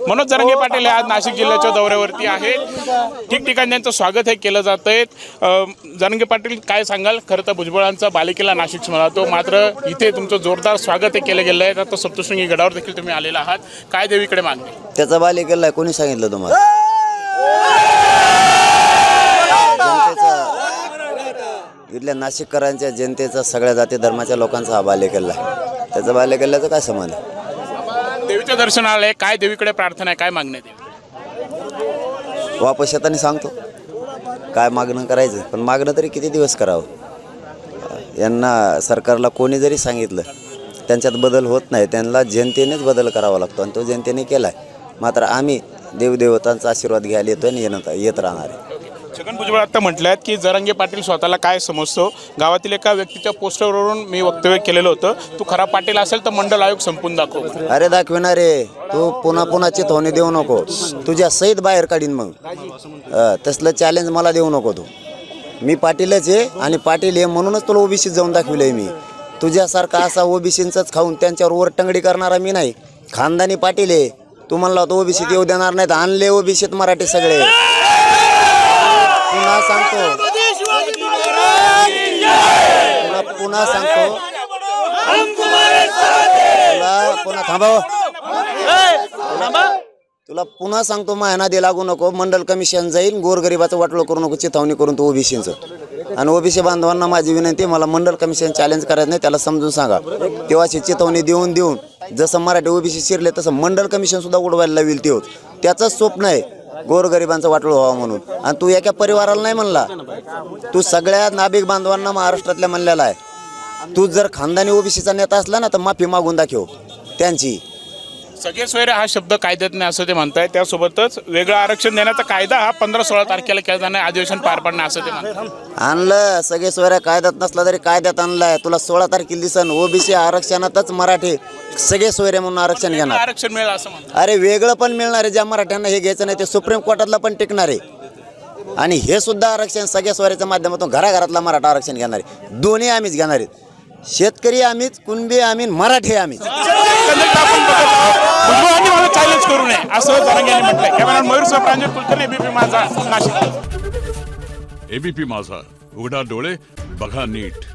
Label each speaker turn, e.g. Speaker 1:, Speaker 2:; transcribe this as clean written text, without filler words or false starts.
Speaker 1: मनोज जरांगे पाटील आज नाशिक जिल्ह्याच्या दौऱ्यावरती आहेत। ठिकठिकाणी त्यांचं स्वागत हे केलं जात आहे। जरांगे पाटील काय सांगाल? खरं तर भुजबळांचा बालेकिल्ला नाशिक म्हणातो, मात्र इथे तुमचं जोरदार स्वागत हे केलं गेलं आहे। आता सप्तशृंगी गडावर देखील तुम्ही आलेला आहात, काय देवीकडे मागणी?
Speaker 2: त्याचा बालेकिल्ला कोणी सांगितलं तुम्हाला? इथल्या नाशिककरांच्या जनतेचा सगळ्या जाती धर्माच्या लोकांचा हा बालेकिल्ला आहे। त्याचा बालेकिल्ल्याचा काय संबंध?
Speaker 1: देवीच्या दर्शनाला आहे, काय देवीकडे प्रार्थना आहे, काय मागणी आहे?
Speaker 2: वापस येताना सांगतो काय मागणं करायचं, पण मागणं तरी किती दिवस करावं? यांना सरकारला कोणी जरी सांगितलं त्यांच्यात बदल होत नाही, त्यांना जनतेनेच बदल करावा लागतो आणि तो जनतेने केला आहे। मात्र आम्ही देवदेवतांचा आशीर्वाद घ्यायला येतो आणि येत राहणार आहे।
Speaker 1: छगन भुजबळ आता म्हटल्यात की जरांगे पाटील स्वतःला काय समजतो, गावातील एका व्यक्तीच्या पोस्टरवरून मी वक्तव्य केलेलं होतं, तू खरा पाटील असेल तर मंडल आयोग संपून दाखव।
Speaker 2: अरे दाखविणार रे, तू पुन्हा चिथवणी देऊ नको, तुझ्या सहित बाहेर काढीन मग। तसलं चॅलेंज मला देऊ नको तू। मी पाटीलच आहे आणि पाटील आहे म्हणूनच तुला ओबीसीत जाऊन दाखविलंय मी। तुझ्यासारखा असा ओबीसींचंच खाऊन त्यांच्यावर वर टंगडी करणारा मी नाही, खानदानी पाटील आहे। तू म्हणला तो ओबीसीत येऊ देणार नाहीत, आणले ओबीसीत मराठी सगळे। पुन्हा सांगतो पुन्हा सांगतो पुन्हा थांबाव तुला पुन्हा सांगतो, मायना दे लागू नको। मंडल कमिशन जाईल, गोरगरिबाचं वाटोळं करू नको, चिथावणी करून तो ओबीसीचं। आणि ओबीसी बांधवांना माझी विनंती, मला मंडल कमिशन चॅलेंज करायचं नाही, त्याला समजून सांगा। तेव्हाची चिथावणी देऊन जसं मराठी ओबीसी शिरले तसं मंडल कमिशन सुद्धा उडवायला लावेल। तेव्हा त्याचंच स्वप्न आहे गोरगरिबांचं वाटोळं व्हावं म्हणून। आणि तू एका परिवाराला नाही म्हणला, तू सगळ्या नाभिक बांधवांना महाराष्ट्रातल्या म्हणलेला आहे। तू जर खानदानी ओबीसीचा नेता असला ना तर माफी मागून दाखव त्यांची।
Speaker 1: सगळे सोयरे हा शब्द कायद्यात नाही असं ते म्हणताय, त्यासोबतच वेगळं आरक्षण देण्याचा कायदा हा 15-16 तारखेला केला जाणार, अधिवेशन पार पडणार असं ते म्हणतात।
Speaker 2: आणलं सगळे सोयऱ्या कायद्यात नसला तरी कायद्यात आणलाय। तुला 16 तारखेला दिसन ओबीसी आरक्षणातच मराठी सगळे सोयरे म्हणून आरक्षण घेणार।
Speaker 1: आरक्षण मिळेल असं म्हणतात।
Speaker 2: अरे वेगळं पण मिळणार आहे, ज्या मराठ्यांना हे घ्यायचं नाही ते सुप्रीम कोर्टातला पण टिकणार आहे। आणि हे सुद्धा आरक्षण सगळ्या सोयऱ्याच्या माध्यमातून घराघरातला मराठा आरक्षण घेणार आहे। दोन्ही आम्हीच घेणार आहेत, शेतकरी आम्हीच, कुणबी आम्ही, मराठी आम्हीच।
Speaker 1: चॅलेंज करू नये असं जरांगे यांनी म्हटलंय। कॅमेरामॅन मयूर सह प्रांजल कुलकर्णी, एबीपी माझा, नाशिक।
Speaker 3: एबीपी माझा, उघडा डोळे बघा नीट।